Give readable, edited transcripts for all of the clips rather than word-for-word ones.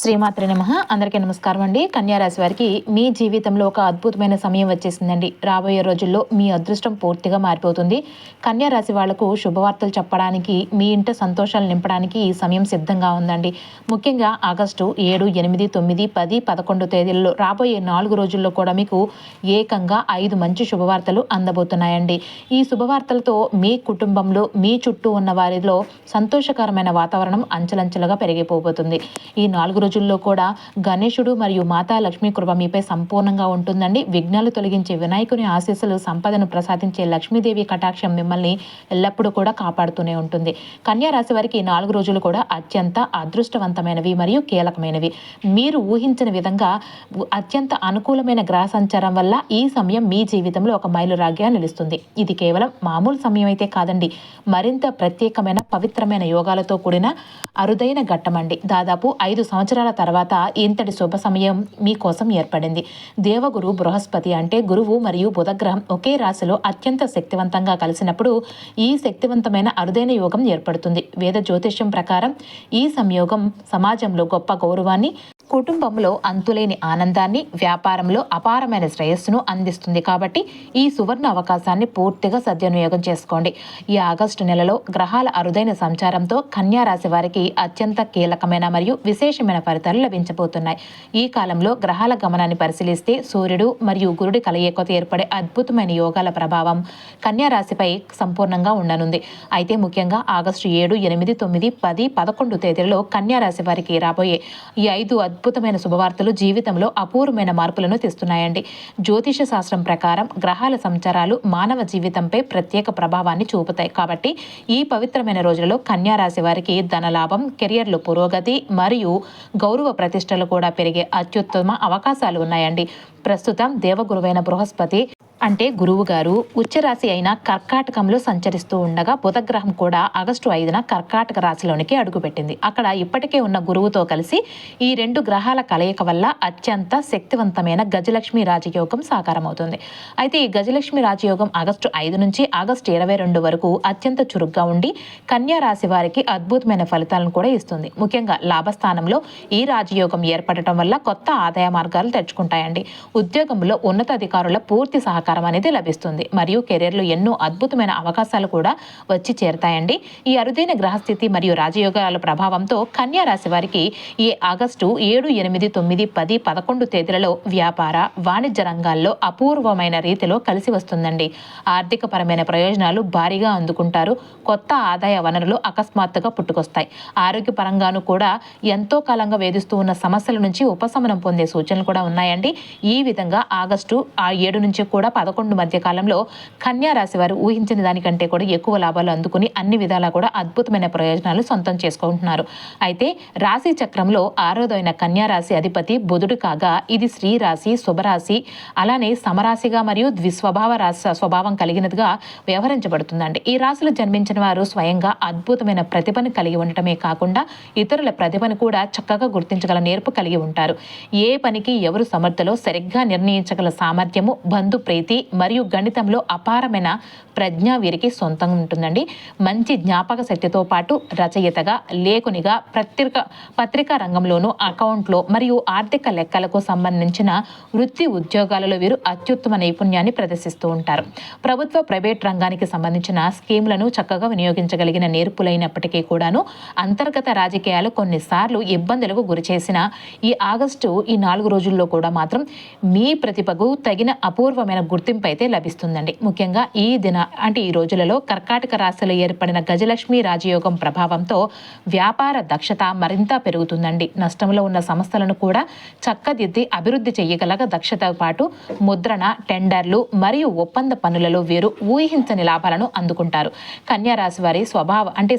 శ్రీమాత్రే నమః. అందరికీ నమస్కారం అండి. కన్యా రాశి వారికి మీ జీవితంలో ఒక అద్భుతమైన సమయం వచ్చేసిందండి. రాబోయే రోజుల్లో మీ అదృష్టం పూర్తిగా మారిపోతుంది. కన్యా రాశి వాళ్లకు శుభవార్తలు చెప్పడానికి, మీ ఇంట సంతోషాలు నింపడానికి ఈ సమయం సిద్ధంగా ఉందండి. ముఖ్యంగా ఆగస్టు 7, 8, 9, 10, 11 తేదీల్లో రాబోయే 4 రోజుల్లో కూడా మీకు ఏకంగా 5 మంచి శుభవార్తలు అందబోతున్నాయండి. ఈ శుభవార్తలతో మీ కుటుంబంలో, మీ చుట్టూ ఉన్న వారిలో సంతోషకరమైన వాతావరణం అంచెలంచెలుగా పెరిగిపోబోతుంది. ఈ 4 రోజుల్లో కూడా గణేశుడు మరియు మాతా లక్ష్మీ కృప మీపై సంపూర్ణంగా ఉంటుందండి. విఘ్నాలు తొలగించే వినాయకుని ఆశీస్సులు, సంపదను ప్రసాదించే లక్ష్మీదేవి కటాక్షం మిమ్మల్ని ఎల్లప్పుడూ కూడా కాపాడుతూనే ఉంటుంది. కన్యా రాశి వారికి 4 రోజులు కూడా అత్యంత అదృష్టవంతమైనవి మరియు కీలకమైనవి. మీరు ఊహించిన విధంగా అత్యంత అనుకూలమైన గ్రహ సంచారం వల్ల ఈ సమయం మీ జీవితంలో ఒక మైలురాయిగా నిలుస్తుంది. ఇది కేవలం మామూలు సమయం అయితే కాదండి, మరింత ప్రత్యేకమైన పవిత్రమైన యోగాలతో కూడిన అరుదైన ఘట్టమండి. దాదాపు 5 సంవత్సరాల తర్వాత ఇంతటి శుభ సమయం మీకోసం ఏర్పడింది. దేవగురు బృహస్పతి అంటే గురువు మరియు బుధగ్రహం ఒకే రాశిలో అత్యంత శక్తివంతంగా కలిసినప్పుడు ఈ శక్తివంతమైన అరుదైన యోగం ఏర్పడుతుంది. వేద జ్యోతిష్యం ప్రకారం ఈ సంయోగం సమాజంలో గొప్ప గౌరవాన్ని, కుటుంబంలో అంతులేని ఆనందాన్ని, వ్యాపారంలో అపారమైన శ్రేయస్సును అందిస్తుంది. కాబట్టి ఈ సువర్ణ అవకాశాన్ని పూర్తిగా సద్వినియోగం చేసుకోండి. ఈ ఆగస్టు నెలలో గ్రహాల అరుదైన సంచారంతో కన్యా రాశి వారికి అత్యంత కీలకమైన మరియు విశేషమైన ఫలితాలు లభించబోతున్నాయి. ఈ కాలంలో గ్రహాల గమనాన్ని పరిశీలిస్తే సూర్యుడు మరియు గురుడి కలయికతో ఏర్పడే అద్భుతమైన యోగాల ప్రభావం కన్యా రాశిపై సంపూర్ణంగా ఉండనుంది. అయితే ముఖ్యంగా ఆగస్టు 7, 8, 9, 10, 11 తేదీలలో కన్యా రాశి వారికి రాబోయే ఈ 5 అద్భుతమైన శుభవార్తలు జీవితంలో అపూర్వమైన మార్పులను తెస్తున్నాయండి. జ్యోతిష శాస్త్రం ప్రకారం గ్రహాల సంచారాలు మానవ జీవితంపై ప్రత్యేక ప్రభావాన్ని చూపుతాయి. కాబట్టి ఈ పవిత్రమైన రోజులలో కన్యా రాశి వారికి ధనలాభం, కెరియర్లో పురోగతి మరియు గౌరవ ప్రతిష్టలు కూడా పెరిగే అత్యుత్తమ అవకాశాలు ఉన్నాయండి. ప్రస్తుతం దేవగురువైన బృహస్పతి అంటే గురువు గారు ఉచ్చరాశి అయిన కర్కాటకంలో సంచరిస్తూ ఉండగా బుధగ్రహం కూడా ఆగస్టు 5న కర్కాటక రాశిలోనికి అడుగుపెట్టింది. అక్కడ ఇప్పటికే ఉన్న గురువుతో కలిసి ఈ 2 గ్రహాల కలయిక వల్ల అత్యంత శక్తివంతమైన గజలక్ష్మి రాజయోగం సాకారమవుతుంది. అయితే ఈ గజలక్ష్మి రాజయోగం ఆగస్టు 5 నుంచి ఆగస్టు 22 వరకు అత్యంత చురుగ్గా ఉండి కన్యా రాశి వారికి అద్భుతమైన ఫలితాలను కూడా ఇస్తుంది. ముఖ్యంగా లాభస్థానంలో ఈ రాజయోగం ఏర్పడటం వల్ల కొత్త ఆదాయ మార్గాలు తెరుచుకుంటాయండి. ఉద్యోగంలో ఉన్నతాధికారుల పూర్తి సహకారం అనేది లభిస్తుంది మరియు కెరీర్లో ఎన్నో అద్భుతమైన అవకాశాలు కూడా వచ్చి చేరతాయండి. ఈ అరుదైన గ్రహస్థితి మరియు రాజయోగాల ప్రభావంతో కన్యా రాశి వారికి ఈ ఆగస్టు 7, 8, 9, 10, 11 తేదీలలో వ్యాపార, వాణిజ్య రంగాల్లో అపూర్వమైన రీతిలో కలిసి వస్తుందండి. ఆర్థిక పరమైన ప్రయోజనాలు భారీగా అందుకుంటారు. కొత్త ఆదాయ వనరులు అకస్మాత్తుగా పుట్టుకొస్తాయి. ఆరోగ్యపరంగాను కూడా ఎంతో కాలంగా వేధిస్తూ ఉన్న సమస్యల నుంచి ఉపశమనం పొందే సూచనలు కూడా ఉన్నాయండి. ఈ విధంగా ఆగస్టు 7 నుంచి కూడా 11 మధ్య కాలంలో కన్యా రాశి వారు ఊహించిన దానికంటే కూడా ఎక్కువ లాభాలు అందుకుని అన్ని విధాలా కూడా అద్భుతమైన ప్రయోజనాలు సొంతం చేసుకుంటున్నారు. అయితే రాశి చక్రంలో 6వ కన్యా రాశి అధిపతి బుధుడు కాగా ఇది స్త్రీ రాశి, శుభరాశి, అలానే సమరాశిగా మరియు స్వభావం కలిగినదిగా వ్యవహరించబడుతుందండి. ఈ రాశిలో జన్మించిన వారు స్వయంగా అద్భుతమైన ప్రతిభను కలిగి ఉండటమే కాకుండా ఇతరుల ప్రతిభను కూడా చక్కగా గుర్తించగల నేర్పు కలిగి ఉంటారు. ఏ పనికి ఎవరు సమర్థలో సరిగ్గా నిర్ణయించగల సామర్థ్యము, బంధు ప్రీతి మరియు గణితంలో అపారమైన ప్రజ్ఞ వీరికి సొంతంగా ఉంటుందండి. మంచి జ్ఞాపక శక్తితో పాటు రచయితగా, లేఖనిగా, పత్రికా రంగంలోనూ, అకౌంట్లో మరియు ఆర్థిక లెక్కలకు సంబంధించిన వృత్తి ఉద్యోగాలలో వీరు అత్యుత్తమ నైపుణ్యాన్ని ప్రదర్శిస్తూ ఉంటారు. ప్రభుత్వ, ప్రైవేట్ రంగానికి సంబంధించిన స్కీములను చక్కగా వినియోగించగలిగిన నేర్పులైనప్పటికీ కూడాను అంతర్గత రాజకీయాలు కొన్నిసార్లు ఇబ్బందులకు గురిచేసిన ఈ ఆగస్టు 4 రోజుల్లో కూడా మాత్రం మీ ప్రతిభకు తగిన అపూర్వమైన గుర్తింపు అయితే లభిస్తుందండి. ముఖ్యంగా ఈ రోజులలో కర్కాటక రాశిలో ఏర్పడిన గజలక్ష్మి రాజయోగం ప్రభావంతో వ్యాపార దక్షత మరింత పెరుగుతుందండి. నష్టంలో ఉన్న సంస్థలను కూడా చక్కదిద్ది అభివృద్ధి చేయగల దక్షతతో పాటు ముద్రణ, టెండర్లు మరియు ఒప్పంద పనులలో వీరు ఊహించని లాభాలను అందుకుంటారు. కన్యా రాశి వారి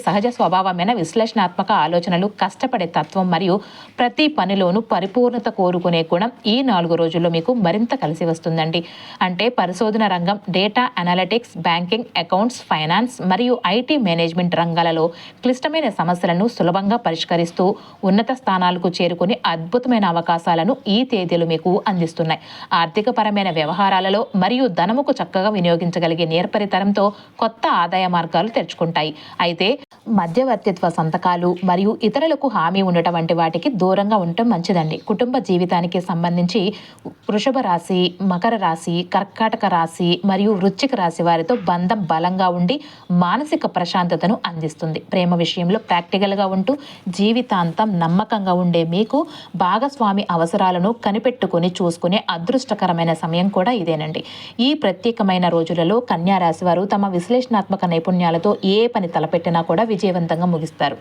సహజ స్వభావమైన విశ్లేషణాత్మక ఆలోచనలు, కష్టపడే తత్వం మరియు ప్రతి పనిలోనూ పరిపూర్ణత కోరుకునే గుణం ఈ 4 రోజుల్లో మీకు మరింత కలిసి వస్తుందండి. అంటే పరిశోధన రంగం, data analytics, banking, accounts, finance మరియు ఐటీ మేనేజ్మెంట్ రంగాలలో క్లిష్టమైన సమస్యలను సులభంగా పరిష్కరిస్తూ ఉన్నత స్థానాలకు చేరుకుని అద్భుతమైన అవకాశాలను ఈ తేదీలు మీకు అందిస్తున్నాయి. ఆర్థిక పరమైన వ్యవహారాలలో మరియు ధనముకు చక్కగా వినియోగించగలిగే నేర్పరితనంతో కొత్త ఆదాయ మార్గాలు తెరుచుకుంటాయి. అయితే మధ్యవర్తిత్వ సంతకాలు మరియు ఇతరులకు హామీ ఉండటం వంటి వాటికి దూరంగా ఉండటం మంచిదండి. కుటుంబ జీవితానికి సంబంధించి వృషభ రాశి, మకర రాశి, కర్కాటక రాశి మరియు వృశ్చిక రాశి వారితో బంధం బలంగా ఉండి మానసిక ప్రశాంతతను అందిస్తుంది. ప్రేమ విషయంలో ప్రాక్టికల్గా ఉంటూ జీవితాంతం నమ్మకంగా ఉండే మీకు భాగస్వామి అవసరాలను కనిపెట్టుకుని చూసుకునే అదృష్టకరమైన సమయం కూడా ఇదేనండి. ఈ ప్రత్యేకమైన రోజులలో కన్యా రాశి వారు తమ విశ్లేషణాత్మక నైపుణ్యాలతో ఏ పని తలపెట్టినా కూడా విజయవంతంగా ముగిస్తారు.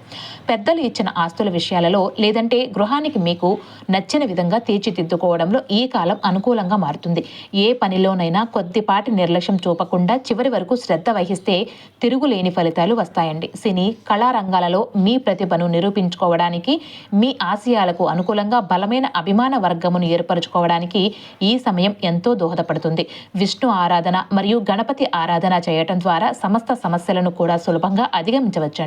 పెద్దలు ఇచ్చిన ఆస్తుల విషయాలలో లేదంటే గృహానికి మీకు నచ్చిన విధంగా తీర్చిదిద్దుకోవడంలో ఈ కాలం అనుకూలంగా మారుతుంది. ఏ పనిలోనైనా కొద్దిపాటి నిర్లక్ష్యం చూపకుండా చివరి వరకు శ్రద్ధ వహిస్తే తిరుగులేని ఫలితాలు వస్తాయండి. సినీ కళారంగాలలో మీ ప్రతిభను నిరూపించుకోవడానికి, మీ ఆశయాలకు అనుకూలంగా బలమైన అభిమాన వర్గమును ఏర్పరచుకోవడానికి ఈ సమయం ఎంతో దోహదపడుతుంది. విష్ణు ఆరాధన మరియు గణపతి ఆరాధన చేయటం ద్వారా సమస్త సమస్యలను కూడా సులభంగా అధిగమించవచ్చండి.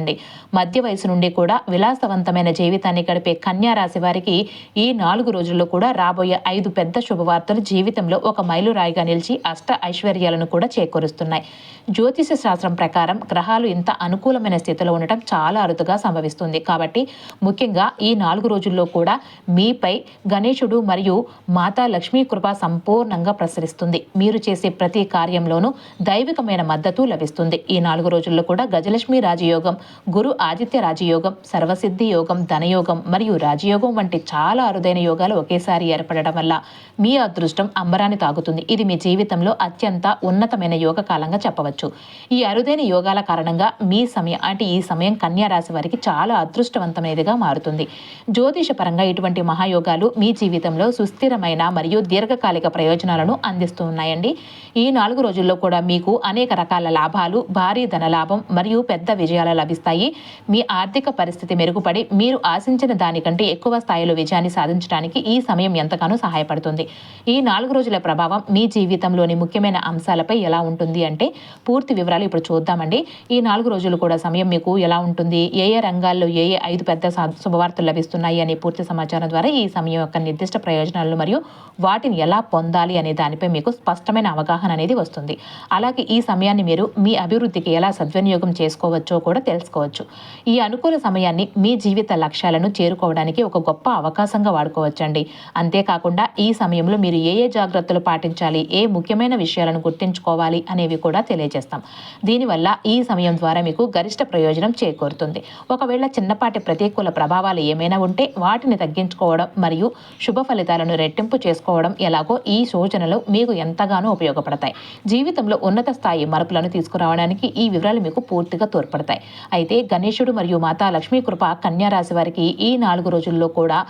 మధ్య వయసు నుండి కూడా విలాసవంతమైన జీవితాన్ని గడిపే కన్యా రాశి వారికి ఈ 4 రోజుల్లో కూడా రాబోయే 5 పెద్ద శుభవార్తలు జీవితంలో ఒక మైలురాయిగా నిలిచి అష్ట ఐశ్వర్యాలను కూడా చేకూరుస్తున్నాయి. జ్యోతిష శాస్త్రం ప్రకారం గ్రహాలు ఇంత అనుకూలమైన స్థితిలో ఉండటం చాలా అరుదుగా సంభవిస్తుంది. కాబట్టి ముఖ్యంగా ఈ 4 రోజుల్లో కూడా మీపై గణేశుడు మరియు మాతా లక్ష్మీ కృప సంపూర్ణంగా ప్రసరిస్తుంది. మీరు చేసే ప్రతి కార్యంలోనూ దైవికమైన మద్దతు లభిస్తుంది. ఈ 4 రోజుల్లో కూడా గజలక్ష్మి రాజయోగం, గురు ఆదిత్య రాజయోగం, సర్వసిద్ధి యోగం, ధనయోగం మరియు రాజయోగం వంటి చాలా అరుదైన యోగాలు ఒకేసారి ఏర్పడడం వల్ల మీ అదృష్టం అంబరాన్ని తాగుతుంది. ఇది మీ జీవితంలో అత్యంత ఉన్నతమైన యోగ కాలంగా చెప్పవచ్చు. ఈ అరుదైన యోగాల కారణంగా ఈ సమయం కన్యా రాశి వారికి చాలా అదృష్టవంతమైనదిగా మారుతుంది. జ్యోతిష పరంగా ఇటువంటి మహాయోగాలు మీ జీవితంలో సుస్థిరమైన మరియు దీర్ఘకాలిక ప్రయోజనాలను అందిస్తూ ఉన్నాయండి. ఈ 4 రోజుల్లో కూడా మీకు అనేక రకాల లాభాలు, భారీ ధన లాభం మరియు పెద్ద విజయాలు లభిస్తాయి. మీ ఆర్థిక పరిస్థితి మెరుగుపడి మీరు ఆశించిన దానికంటే ఎక్కువ స్థాయిలో విజయాన్ని సాధించడానికి ఈ సమయం ఎంతగానో సహాయపడుతుంది. ఈ 4 రోజుల ప్రభావం మీ జీవితంలోని ముఖ్యమైన అంశాలపై ఎలా ఉంటుంది అంటే పూర్తి వివరాలు ఇప్పుడు చూద్దామండి. ఈ 4 రోజులు కూడా సమయం మీకు ఎలా ఉంటుంది, ఏ రంగాల్లో ఏ 5 పెద్ద శుభవార్తలు లభిస్తున్నాయి అనే పూర్తి సమాచారం ద్వారా ఈ సమయం యొక్క నిర్దిష్ట ప్రయోజనాలను మరియు వాటిని ఎలా పొందాలి అనే దానిపై మీకు స్పష్టమైన అవగాహన అనేది వస్తుంది. అలాగే ఈ సమయాన్ని మీరు మీ అభివృద్ధికి ఎలా సద్వినియోగం చేసుకోవచ్చో కూడా తెలుసుకోవచ్చు. ఈ అనుకూల సమయాన్ని మీ జీవిత లక్ష్యాలను చేరుకోవడానికి ఒక గొప్ప అవకాశంగా వాడుకోవచ్చండి. అంతేకాకుండా ఈ సమయంలో మీరు ఏ జాగ్రత్తలు పాటించాలి, ఏ ముఖ్యమైన విషయాలను గుర్తుంచుకోవాలి అనేవి కూడా తెలియజేస్తాం. దీనివల్ల ఈ సమయం ద్వారా మీకు గరిష్ట ప్రయోజనం చేకూరుతుంది. ఒకవేళ చిన్నపాటి ప్రతికూల ప్రభావాలు ఏమైనా ఉంటే వాటిని తగ్గించుకోవడం మరియు శుభ ఫలితాలను రెట్టింపు చేసుకోవడం ఎలాగో ఈ సూచనలు మీకు ఎంతగానో ఉపయోగపడతాయి. జీవితంలో ఉన్నత స్థాయి మార్పులను తీసుకురావడానికి ఈ వివరాలు మీకు పూర్తిగా తోడ్పడతాయి. అయితే గణేశుడు మరియు మాతా లక్ష్మీ కృప కన్యా రాశి వారికి ఈ 4 రోజుల్లో కూడా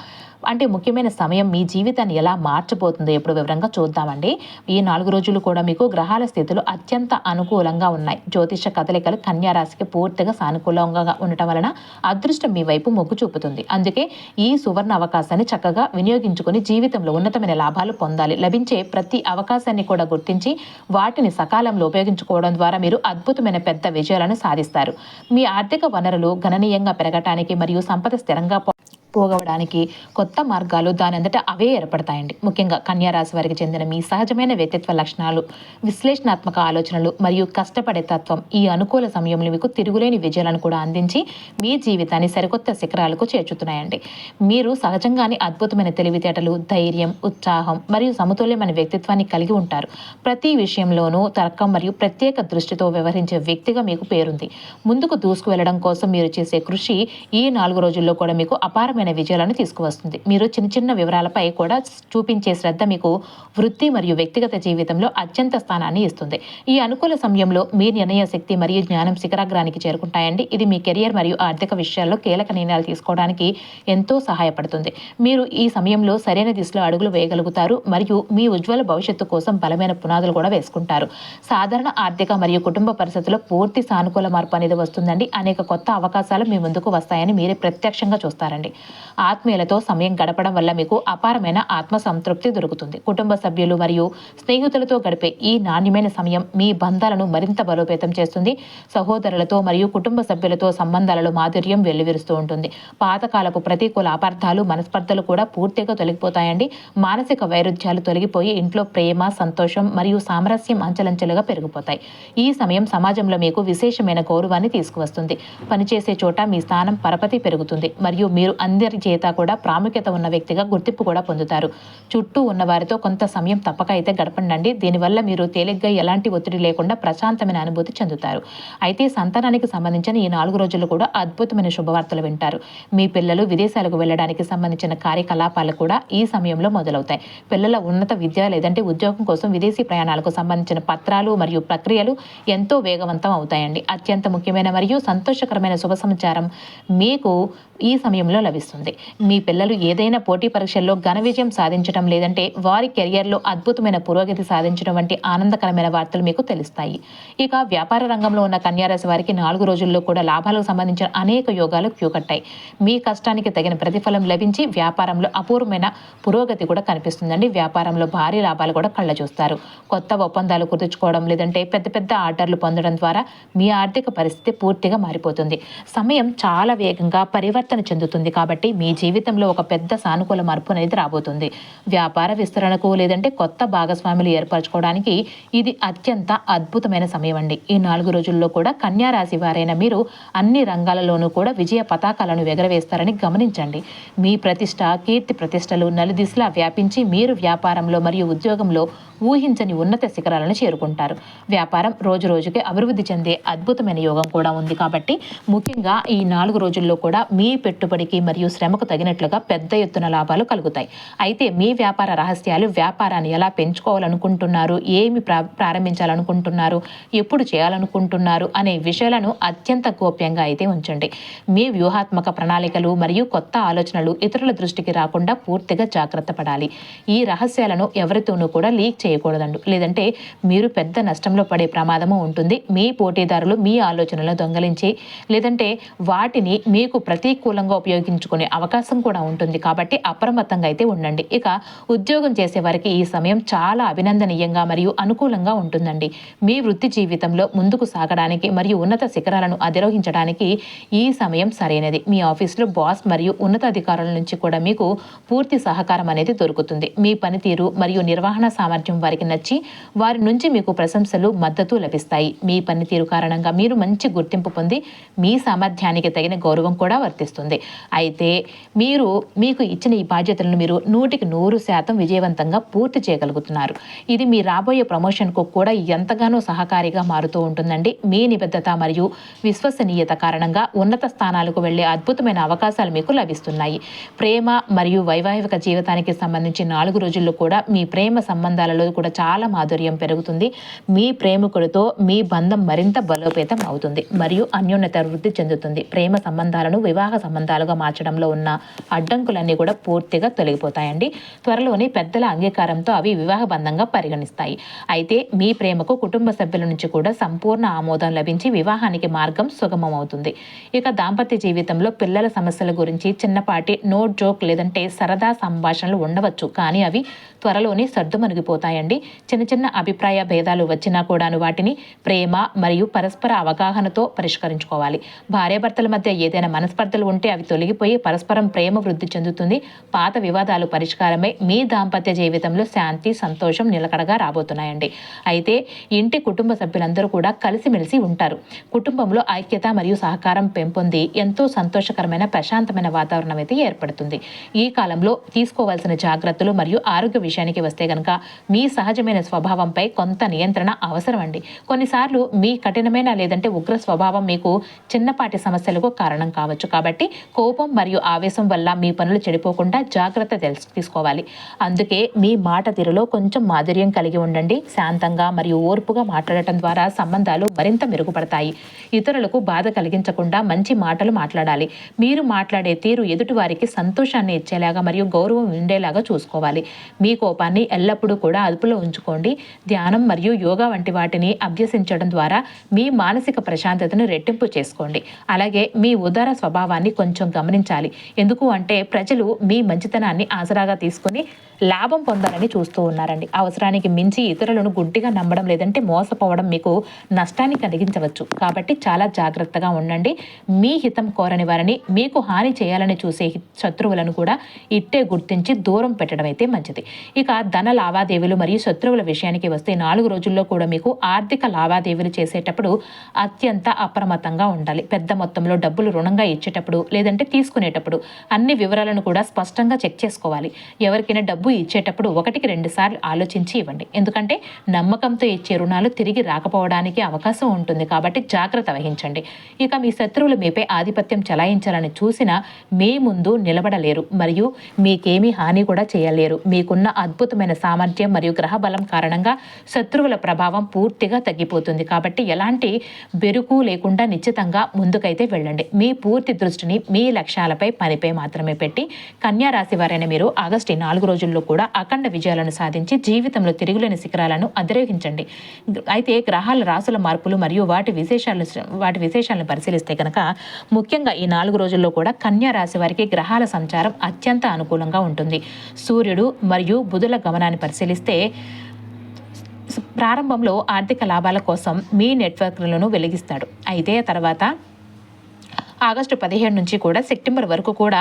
ముఖ్యమైన సమయం మీ జీవితాన్ని ఎలా మార్చబోతుందో ఇప్పుడు వివరంగా చూద్దామండి. ఈ 4 రోజులు కూడా మీకు గ్రహాల స్థితులు అత్యంత అనుకూలంగా ఉన్నాయి. జ్యోతిష కదలికలు కన్యా రాశికి పూర్తిగా సానుకూలంగా ఉండటం వలన అదృష్టం మీ వైపు మొగ్గు చూపుతుంది. అందుకే ఈ సువర్ణ అవకాశాన్ని చక్కగా వినియోగించుకుని జీవితంలో ఉన్నతమైన లాభాలు పొందాలి. లభించే ప్రతి అవకాశాన్ని కూడా గుర్తించి వాటిని సకాలంలో ఉపయోగించుకోవడం ద్వారా మీరు అద్భుతమైన పెద్ద విజయాలను సాధిస్తారు. మీ ఆర్థిక వనరులు గణనీయంగా పెరగటానికి మరియు సంపద స్థిరంగా పోగవడానికి కొత్త మార్గాలు దానంతటా అవే ఏర్పడతాయండి. ముఖ్యంగా కన్యా రాశి వారికి చెందిన మీ సహజమైన వ్యక్తిత్వ లక్షణాలు, విశ్లేషణాత్మక ఆలోచనలు మరియు కష్టపడే తత్వం ఈ అనుకూల సమయంలో మీకు తిరుగులేని విజయాలను కూడా అందించి మీ జీవితాన్ని సరికొత్త శిఖరాలకు చేర్చుతున్నాయండి. మీరు సహజంగానే అద్భుతమైన తెలివితేటలు, ధైర్యం, ఉత్సాహం మరియు సమతుల్యమైన వ్యక్తిత్వాన్ని కలిగి ఉంటారు. ప్రతి విషయంలోనూ తర్కం మరియు ప్రత్యేక దృష్టితో వ్యవహరించే వ్యక్తిగా మీకు పేరుంది. ముందుకు దూసుకు వెళ్లడం కోసం మీరు చేసే కృషి ఈ 4 రోజుల్లో కూడా మీకు అపారమైన విజయాలను తీసుకువస్తుంది. మీరు చిన్న చిన్న వివరాలపై కూడా చూపించే శ్రద్ధ మీకు వృత్తి మరియు వ్యక్తిగత జీవితంలో అత్యంత స్థానాన్ని ఇస్తుంది. ఈ అనుకూల సమయంలో మీ నిర్ణయ శక్తి మరియు జ్ఞానం శిఖరాగ్రానికి చేరుకుంటాయండి. ఇది మీ కెరియర్ మరియు ఆర్థిక విషయాల్లో కీలక నిర్ణయాలు తీసుకోవడానికి ఎంతో సహాయపడుతుంది. మీరు ఈ సమయంలో సరైన దిశలో అడుగులు వేయగలుగుతారు మరియు మీ ఉజ్వల భవిష్యత్తు కోసం బలమైన పునాదులు కూడా వేసుకుంటారు. సాధారణ ఆర్థిక మరియు కుటుంబ పరిస్థితుల్లో పూర్తి సానుకూల మార్పు అనేది వస్తుందండి. అనేక కొత్త అవకాశాలు మీ ముందుకు వస్తాయని మీరే ప్రత్యక్షంగా చూస్తారండి. ఆత్మీయులతో సమయం గడపడం వల్ల మీకు అపారమైన ఆత్మ సంతృప్తి దొరుకుతుంది. కుటుంబ సభ్యులు మరియు స్నేహితులతో గడిపే ఈ నాణ్యమైన సమయం మీ బంధాలను మరింత బలోపేతం చేస్తుంది. సహోదరులతో మరియు కుటుంబ సభ్యులతో సంబంధాలలో మాధుర్యం వెల్లివిరుస్తూ ఉంటుంది. పాతకాలపు ప్రతికూల అపార్థాలు, మనస్పర్ధలు కూడా పూర్తిగా తొలగిపోతాయండి. మానసిక వైరుధ్యాలు తొలగిపోయి ఇంట్లో ప్రేమ, సంతోషం మరియు సామరస్యం అంచెలంచెలుగా పెరిగిపోతాయి. ఈ సమయం సమాజంలో మీకు విశేషమైన గౌరవాన్ని తీసుకువస్తుంది. పనిచేసే చోట మీ స్థానం పరపతి పెరుగుతుంది మరియు మీరు అందరి చేత కూడా ప్రాముఖ్యత ఉన్న వ్యక్తిగా గుర్తింపు కూడా పొందుతారు. చుట్టూ ఉన్న వారితో కొంత సమయం తప్పక అయితే గడపండి. దీనివల్ల మీరు తేలిగ్గా ఎలాంటి ఒత్తిడి లేకుండా ప్రశాంతమైన అనుభూతి చెందుతారు. అయితే సంతానానికి సంబంధించిన ఈ 4 రోజులు కూడా అద్భుతమైన శుభవార్తలు వింటారు. మీ పిల్లలు విదేశాలకు వెళ్ళడానికి సంబంధించిన కార్యకలాపాలు కూడా ఈ సమయంలో మొదలవుతాయి. పిల్లల ఉన్నత విద్య లేదంటే ఉద్యోగం కోసం విదేశీ ప్రయాణాలకు సంబంధించిన పత్రాలు మరియు ప్రక్రియలు ఎంతో వేగవంతం అవుతాయండి. అత్యంత ముఖ్యమైన మరియు సంతోషకరమైన శుభ సమాచారం మీకు ఈ సమయంలో లభిస్తుంది. మీ పిల్లలు ఏదైనా పోటీ పరీక్షల్లో ఘన విజయం సాధించడం లేదంటే వారి కెరియర్లో అద్భుతమైన పురోగతి సాధించడం వంటి ఆనందకరమైన వార్తలు మీకు తెలుస్తాయి. ఇక వ్యాపార రంగంలో ఉన్న కన్యారాశి వారికి 4 రోజుల్లో కూడా లాభాలకు సంబంధించిన అనేక యోగాలు క్యూకట్టాయి. మీ కష్టానికి తగిన ప్రతిఫలం లభించి వ్యాపారంలో అపూర్వమైన పురోగతి కూడా కనిపిస్తుందండి. వ్యాపారంలో భారీ లాభాలు కూడా కళ్ళ చూస్తారు. కొత్త ఒప్పందాలు కుదుర్చుకోవడం లేదంటే పెద్ద పెద్ద ఆర్డర్లు పొందడం ద్వారా మీ ఆర్థిక పరిస్థితి పూర్తిగా మారిపోతుంది. సమయం చాలా వేగంగా పరివర్తన చెందుతుంది కాబట్టి మీ జీవితంలో ఒక పెద్ద సానుకూల మార్పు అనేది రాబోతుంది. వ్యాపార విస్తరణకు లేదంటే కొత్త భాగస్వాములు ఏర్పరచుకోవడానికి ఇది అత్యంత అద్భుతమైన సమయం అండి. ఈ 4 రోజుల్లో కూడా కన్యా రాశి వారైన మీరు అన్ని రంగాలలోనూ కూడా విజయ పతాకాలను ఎగరవేస్తారని గమనించండి. మీ ప్రతిష్ట, కీర్తి ప్రతిష్టలు నలుదిశలా వ్యాపించి మీరు వ్యాపారంలో మరియు ఉద్యోగంలో ఊహించని ఉన్నత శిఖరాలను చేరుకుంటారు. వ్యాపారం రోజు రోజుకి అభివృద్ధి చెందే అద్భుతమైన యోగం కూడా ఉంది కాబట్టి ముఖ్యంగా ఈ 4 రోజుల్లో కూడా మీ పెట్టుబడికి మరియు శ్రమకు తగినట్లుగా పెద్ద ఎత్తున లాభాలు కలుగుతాయి. అయితే మీ వ్యాపార రహస్యాలు, వ్యాపారాన్ని ఎలా పెంచుకోవాలనుకుంటున్నారు, ఏమి ప్రారంభించాలనుకుంటున్నారు, ఎప్పుడు చేయాలనుకుంటున్నారు అనే విషయాలను అత్యంత గోప్యంగా అయితే ఉంచండి. మీ వ్యూహాత్మక ప్రణాళికలు మరియు కొత్త ఆలోచనలు ఇతరుల దృష్టికి రాకుండా పూర్తిగా జాగ్రత్త పడాలి. ఈ రహస్యాలను ఎవరితోనూ కూడా లీక్ చేయకూడదండి. లేదంటే మీరు పెద్ద నష్టంలో పడే ప్రమాదము ఉంటుంది. మీ పోటీదారులు మీ ఆలోచనలను దొంగలించి లేదంటే వాటిని మీకు ప్రతికూలంగా ఉపయోగించుకునే అవకాశం కూడా ఉంటుంది. కాబట్టి అప్రమత్తంగా అయితే ఉండండి. ఇక ఉద్యోగం చేసే వారికి ఈ సమయం చాలా అభినందనీయంగా మరియు అనుకూలంగా ఉంటుందండి. మీ వృత్తి జీవితంలో ముందుకు సాగడానికి మరియు ఉన్నత శిఖరాలను అధిరోహించడానికి ఈ సమయం సరైనది. మీ ఆఫీసులో బాస్ మరియు ఉన్నతాధికారుల నుంచి కూడా మీకు పూర్తి సహకారం అనేది దొరుకుతుంది. మీ పనితీరు మరియు నిర్వహణ సామర్థ్యం వారికి నచ్చి వారి నుంచి మీకు ప్రశంసలు, మద్దతు లభిస్తాయి. మీ పనితీరు కారణంగా మీరు మంచి గుర్తింపు పొంది మీ సామర్థ్యానికి తగిన గౌరవం కూడా వర్తిస్తుంది. అయితే మీకు ఇచ్చిన ఈ బాధ్యతలను మీరు 100% విజయవంతంగా పూర్తి చేయగలుగుతున్నారు. ఇది మీ రాబోయే ప్రమోషన్కు కూడా ఎంతగానో సహకారిగా మారుతూ ఉంటుందండి. మీ నిబద్ధత మరియు విశ్వసనీయత కారణంగా ఉన్నత స్థానాలకు వెళ్లే అద్భుతమైన అవకాశాలు మీకు లభిస్తున్నాయి. ప్రేమ మరియు వైవాహిక జీవితానికి సంబంధించి 4 రోజుల్లో కూడా మీ ప్రేమ సంబంధాలలో కూడా చాలా మాధుర్యం పెరుగుతుంది. మీ ప్రేమికుడితో మీ బంధం మరింత బలోపేతం అవుతుంది మరియు అన్యోన్యత వృద్ధి చెందుతుంది. ప్రేమ సంబంధాలను వివాహ సంబంధాలుగా మార్చడంలో ఉన్న అడ్డంకులన్నీ కూడా పూర్తిగా తొలగిపోతాయండి. త్వరలోనే పెద్దల అంగీకారంతో అవి వివాహ బంధంగా పరిగణిస్తాయి. అయితే మీ ప్రేమకు కుటుంబ సభ్యుల నుంచి కూడా సంపూర్ణ ఆమోదం లభించి వివాహానికి మార్గం సుగమం అవుతుంది. ఇక దాంపత్య జీవితంలో పిల్లల సమస్యల గురించి చిన్నపాటి నోట్ జోక్ లేదంటే సరదా సంభాషణలు ఉండవచ్చు. కానీ అవి త్వరలోనే సర్దుమణిగిపోతాయండి. చిన్న చిన్న అభిప్రాయ భేదాలు వచ్చినా కూడాను వాటిని ప్రేమ మరియు పరస్పర అవగాహనతో పరిష్కరించుకోవాలి. భార్యాభర్తల మధ్య ఏదైనా మనస్పర్ధలు ఉంటే అవి తొలగిపోయి పరస్పరం ప్రేమ వృద్ధి చెందుతుంది. పాత వివాదాలు పరిష్కారమై మీ దాంపత్య జీవితంలో శాంతి, సంతోషం నిలకడగా రాబోతున్నాయండి. అయితే ఇంటి కుటుంబ సభ్యులందరూ కూడా కలిసిమెలిసి ఉంటారు. కుటుంబంలో ఐక్యత మరియు సహకారం పెంపొంది ఎంతో సంతోషకరమైన ప్రశాంతమైన వాతావరణం అయితే ఏర్పడుతుంది. ఈ కాలంలో తీసుకోవాల్సిన జాగ్రత్తలు మరియు ఆరోగ్య విషయానికి వస్తే గనక మీ సహజమైన స్వభావంపై కొంత నియంత్రణ అవసరం అండి. కొన్నిసార్లు మీ కఠినమైన లేదంటే ఉగ్ర స్వభావం మీకు చిన్నపాటి సమస్యలకు కారణం కావచ్చు. కాబట్టి కోపం మరియు ఆవేశం వల్ల మీ పనులు చెడిపోకుండా జాగ్రత్త తీసుకోవాలి. అందుకే మీ మాట తీరులో కొంచెం మాధుర్యం కలిగి ఉండండి. శాంతంగా మరియు ఓర్పుగా మాట్లాడటం ద్వారా సంబంధాలు మరింత మెరుగుపడతాయి. ఇతరులకు బాధ కలిగించకుండా మంచి మాటలు మాట్లాడాలి. మీరు మాట్లాడే తీరు ఎదుటి వారికి సంతోషాన్ని ఇచ్చేలాగా మరియు గౌరవం ఉండేలాగా చూసుకోవాలి. మీ కోపాన్ని ఎల్లప్పుడూ కూడా అదుపులో ఉంచుకోండి. ధ్యానం మరియు యోగా వంటి వాటిని అభ్యసించడం ద్వారా మీ మానసిక ప్రశాంతతను రెట్టింపు చేసుకోండి. అలాగే మీ ఉదార స్వభావాన్ని కొంచెం గమనించాలి. ఎందుకు అంటే ప్రజలు మీ మంచితనాన్ని ఆసరాగా తీసుకొని లాభం పొందాలని చూస్తూ ఉన్నారండి. అవసరానికి మించి ఇతరులను గుడ్డిగా నమ్మడం లేదంటే మోసపోవడం మీకు నష్టాన్ని కలిగించవచ్చు. కాబట్టి చాలా జాగ్రత్తగా ఉండండి. మీ హితం కోరని వారిని, మీకు హాని చేయాలని చూసే శత్రువులను కూడా ఇట్టే గుర్తించి దూరం పెట్టడం అయితే మంచిది. ఇక ధన లావాదేవీలు మరియు శత్రువుల విషయానికి వస్తే 4 రోజుల్లో కూడా మీకు ఆర్థిక లావాదేవీలు చేసేటప్పుడు అత్యంత అప్రమత్తంగా ఉండాలి. పెద్ద మొత్తంలో డబ్బులు రుణంగా ఇచ్చేటప్పుడు లేదంటే తీసుకునేటప్పుడు అన్ని వివరాలను కూడా స్పష్టంగా చెక్ చేసుకోవాలి. ఎవరికైనా డబ్బు ఇచ్చేటప్పుడు 1కి 2 సార్లు ఆలోచించి ఇవ్వండి. ఎందుకంటే నమ్మకంతో ఇచ్చే రుణాలు తిరిగి రాకపోవడానికి అవకాశం ఉంటుంది. కాబట్టి జాగ్రత్త వహించండి. ఇక మీ శత్రువులు మీపై ఆధిపత్యం చలాయించాలని చూసినా మీ ముందు నిలబడలేరు మరియు మీకేమీ హాని కూడా చేయలేరు. మీకున్న అద్భుతమైన సామర్థ్యం మరియు గ్రహ బలం కారణంగా శత్రువుల ప్రభావం పూర్తిగా తగ్గిపోతుంది. కాబట్టి ఎలాంటి బెరుకు లేకుండా నిశ్చితంగా ముందుకైతే వెళ్ళండి. మీ పూర్తి దృష్టిని మీ లక్ష్యాలపై, పనిపై మాత్రమే పెట్టి కన్యా రాశి వారైన మీరు ఆగస్టు 4 రోజుల్లో కూడా అఖండ విజయాలను సాధించి జీవితంలో తిరుగులేని శిఖరాలను అధిరోహించండి. అయితే గ్రహాల రాసుల మార్పులు మరియు వాటి విశేషాలను పరిశీలిస్తే కనుక ముఖ్యంగా ఈ 4 రోజుల్లో కూడా కన్యా రాశి వారికి గ్రహాల సంచారం అత్యంత అనుకూలంగా ఉంటుంది. సూర్యుడు మరియు బుధుల గమనాన్ని పరిశీలిస్తే ప్రారంభంలో ఆర్థిక లాభాల కోసం మీ నెట్వర్క్లను వెలిగిస్తాడు. అయితే తర్వాత ఆగస్టు 17 నుంచి కూడా సెప్టెంబర్ వరకు కూడా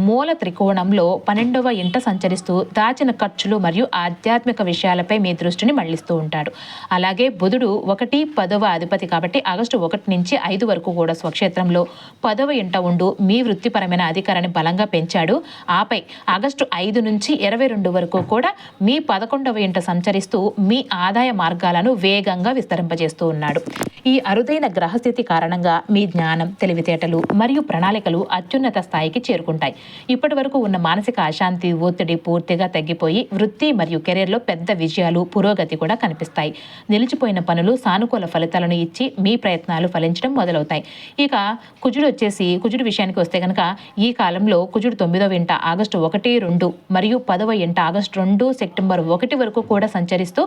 మూల త్రికోణంలో 12వ ఇంట సంచరిస్తూ దాచిన ఖర్చులు మరియు ఆధ్యాత్మిక విషయాలపై మీ దృష్టిని మళ్లిస్తూ ఉంటాడు. అలాగే బుధుడు 1, 10వ అధిపతి కాబట్టి ఆగస్టు 1 నుంచి 5 వరకు కూడా స్వక్షేత్రంలో 10వ ఇంట ఉంటూ మీ వృత్తిపరమైన అధికారాన్ని బలంగా పెంచాడు. ఆపై ఆగస్టు 5 నుంచి 22 వరకు కూడా మీ 11వ ఇంట సంచరిస్తూ మీ ఆదాయ మార్గాలను వేగంగా విస్తరింపజేస్తూ ఉన్నాడు. ఈ అరుదైన గ్రహస్థితి కారణంగా మీ జ్ఞానం, తెలివితేటలు మరియు ప్రణాళికలు అత్యున్నత స్థాయికి చేరుకుంటాయి. ఇప్పటి వరకు ఉన్న మానసిక అశాంతి, ఒత్తిడి పూర్తిగా తగ్గిపోయి వృత్తి మరియు కెరీర్లో పెద్ద విజయాలు, పురోగతి కూడా కనిపిస్తాయి. నిలిచిపోయిన పనులు సానుకూల ఫలితాలను ఇచ్చి మీ ప్రయత్నాలు ఫలించడం మొదలవుతాయి. ఇక కుజుడు విషయానికి వస్తే కనుక ఈ కాలంలో కుజుడు 9వ ఇంట ఆగస్టు 1, 2 మరియు 10వ ఇంట ఆగస్టు 2, సెప్టెంబర్ 1 వరకు కూడా సంచరిస్తూ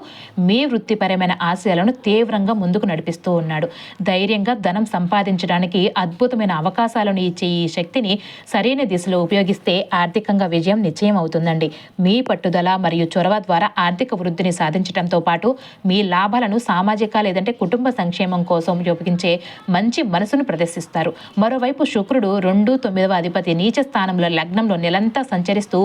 మీ వృత్తిపరమైన ఆశయాలను తీవ్రంగా ముందుకు నడిపిస్తూ ఉన్నాడు. ధైర్యంగా ధనం సంపాదించడానికి అద్భుతమైన అవకాశాలను ఇచ్చే ఈ శక్తిని సరైన దిశలో ఉపయోగిస్తే ఆర్థికంగా విజయం నిశ్చయం అవుతుందండి. మీ పట్టుదల మరియు చొరవ ద్వారా ఆర్థిక వృద్ధిని సాధించడంతో పాటు మీ లాభాలను సామాజిక లేదంటే కుటుంబ సంక్షేమం కోసం ఉపయోగించే మంచి మనసును ప్రదర్శిస్తారు. మరోవైపు శుక్రుడు 2, 9వ అధిపతి నీచ స్థానంలో లగ్నంలో నెలంతా సంచరిస్తూ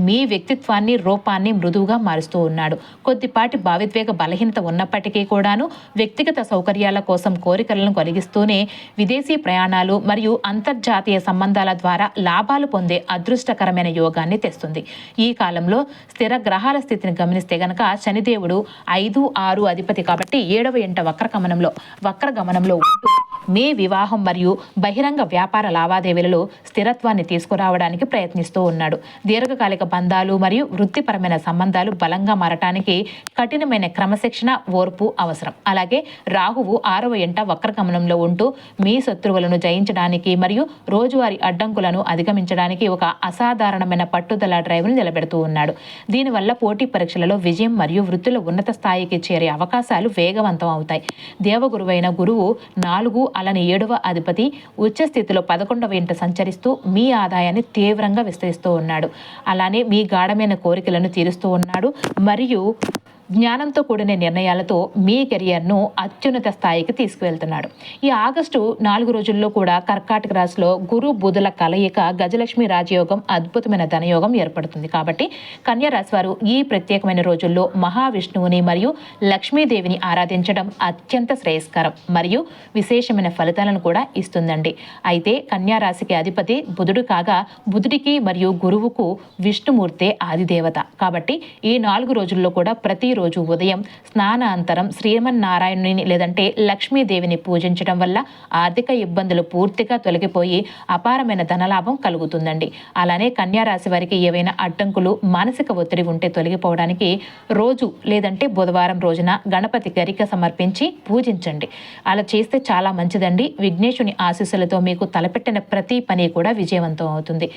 మీ వ్యక్తిత్వాన్ని, రూపాన్ని మృదువుగా మారుస్తూ ఉన్నాడు. కొద్దిపాటి భావోద్వేగ బలహీనత ఉన్నప్పటికీ కూడాను వ్యక్తిగత సౌకర్యాల కోసం కోరికలను కలిగిస్తూనే విదేశీ ప్రయాణాలు మరియు అంతర్జాతీయ సంబంధాల ద్వారా లాభాలు పొందే అదృష్టకరమైన యోగాన్ని తెస్తుంది. ఈ కాలంలో స్థిర గ్రహాల స్థితిని గమనిస్తే గనక శనిదేవుడు 5, 6 అధిపతి కాబట్టి 7వ ఇంట వక్రగమనంలో ఉంటూ మీ వివాహం మరియు బహిరంగ వ్యాపార లావాదేవీలలో స్థిరత్వాన్ని తీసుకురావడానికి ప్రయత్నిస్తూ ఉన్నాడు. దీర్ఘకాలిక బంధాలు మరియు వృత్తిపరమైన సంబంధాలు బలంగా మారటానికి కఠినమైన క్రమశిక్షణ, ఓర్పు అవసరం. అలాగే రాహువు 6వ ఇంట వక్రగమనంలో ఉంటూ మీ శత్రువులను జయించడానికి మరియు రోజువారీ అడ్డంకులను అధిగమించడానికి ఒక అసాధారణమైన పట్టుదల డ్రైవ్ను నిలబెడుతూ ఉన్నాడు. దీనివల్ల పోటీ పరీక్షలలో విజయం మరియు వృత్తిలో ఉన్నత స్థాయికి చేరే అవకాశాలు వేగవంతం అవుతాయి. దేవగురువైన గురువు 4 అలానే 7వ అధిపతి ఉచ్చ స్థితిలో 11వ ఇంట సంచరిస్తూ మీ ఆదాయాన్ని తీవ్రంగా విస్తరిస్తూ ఉన్నాడు. అలానే మీ గాఢమైన కోరికలను తీరుస్తూ ఉన్నాడు మరియు జ్ఞానంతో కూడిన నిర్ణయాలతో మీ కెరియర్ను అత్యున్నత స్థాయికి తీసుకువెళ్తున్నాడు. ఈ ఆగస్టు 4 రోజుల్లో కూడా కర్కాటక రాశిలో గురు బుధుల కలయిక గజలక్ష్మి రాజయోగం, అద్భుతమైన ధనయోగం ఏర్పడుతుంది. కాబట్టి కన్యా రాశి వారు ఈ ప్రత్యేకమైన రోజుల్లో మహావిష్ణువుని మరియు లక్ష్మీదేవిని ఆరాధించడం అత్యంత శ్రేయస్కరం మరియు విశేషమైన ఫలితాలను కూడా ఇస్తుందండి. అయితే కన్యా రాశికి అధిపతి బుధుడు కాగా బుధుడికి మరియు గురువుకు విష్ణుమూర్తే ఆదిదేవత. కాబట్టి ఈ 4 రోజుల్లో కూడా ప్రతిరోజు ఉదయం స్నానాంతరం శ్రీమన్నారాయణుని లేదంటే లక్ష్మీదేవిని పూజించడం వల్ల ఆర్థిక ఇబ్బందులు పూర్తిగా తొలగిపోయి అపారమైన ధనలాభం కలుగుతుందండి. అలానే కన్యా రాశి వారికి ఏవైనా అడ్డంకులు, మానసిక ఒత్తిడి ఉంటే తొలగిపోవడానికి రోజు లేదంటే బుధవారం రోజున గణపతి గరిక సమర్పించి పూజించండి. అలా చేస్తే చాలా మంచిదండి. విఘ్నేశుని ఆశీస్సులతో మీకు తలపెట్టిన ప్రతి పని కూడా విజయవంతం అవుతుంది.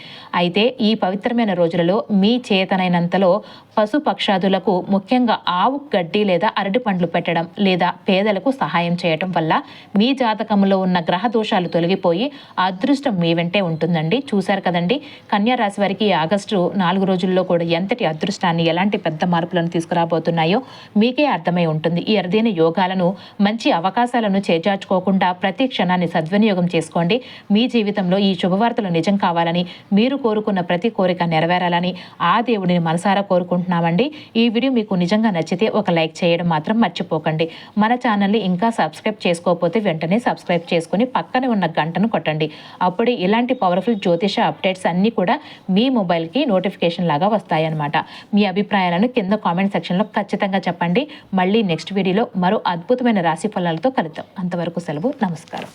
అయితే ఈ పవిత్రమైన రోజులలో మీ చేతనైనంతలో పశు పక్షాదులకు ముఖ్యంగా ఆవు గడ్డి లేదా అరటి పండ్లు పెట్టడం లేదా పేదలకు సహాయం చేయటం వల్ల మీ జాతకంలో ఉన్న గ్రహ దోషాలు తొలగిపోయి అదృష్టం మీ వెంటే ఉంటుందండి. చూశారు కదండి, కన్యా రాశి వారికి ఆగస్టు 4 రోజుల్లో కూడా ఎంతటి అదృష్టాన్ని, ఎలాంటి పెద్ద మార్పులను తీసుకురాబోతున్నాయో మీకే అర్థమై ఉంటుంది. ఈ అరుదైన యోగాలను, మంచి అవకాశాలను చేజార్చుకోకుండా ప్రతి క్షణాన్ని సద్వినియోగం చేసుకోండి. మీ జీవితంలో ఈ శుభవార్తలు నిజం కావాలని, మీరు కోరుకున్న ప్రతి కోరిక నెరవేరాలని ఆ దేవుడిని మనసారా కోరుకుంటున్నామండి. ఈ వీడియో మీకు నిజంగా నచ్చితే ఒక లైక్ చేయడం మాత్రం మర్చిపోకండి. మన ఛానల్ని ఇంకా సబ్స్క్రైబ్ చేసుకోకపోతే వెంటనే సబ్స్క్రైబ్ చేసుకుని పక్కనే ఉన్న గంటను కొట్టండి. అప్పుడే ఇలాంటి పవర్ఫుల్ జ్యోతిష అప్డేట్స్ అన్నీ కూడా మీ మొబైల్కి నోటిఫికేషన్ లాగా వస్తాయన్నమాట. మీ అభిప్రాయాలను కింద కామెంట్ సెక్షన్లో ఖచ్చితంగా చెప్పండి. మళ్ళీ నెక్స్ట్ వీడియోలో మరో అద్భుతమైన రాశి ఫలాలతో కలుద్దాం. అంతవరకు సెలవు. నమస్కారం.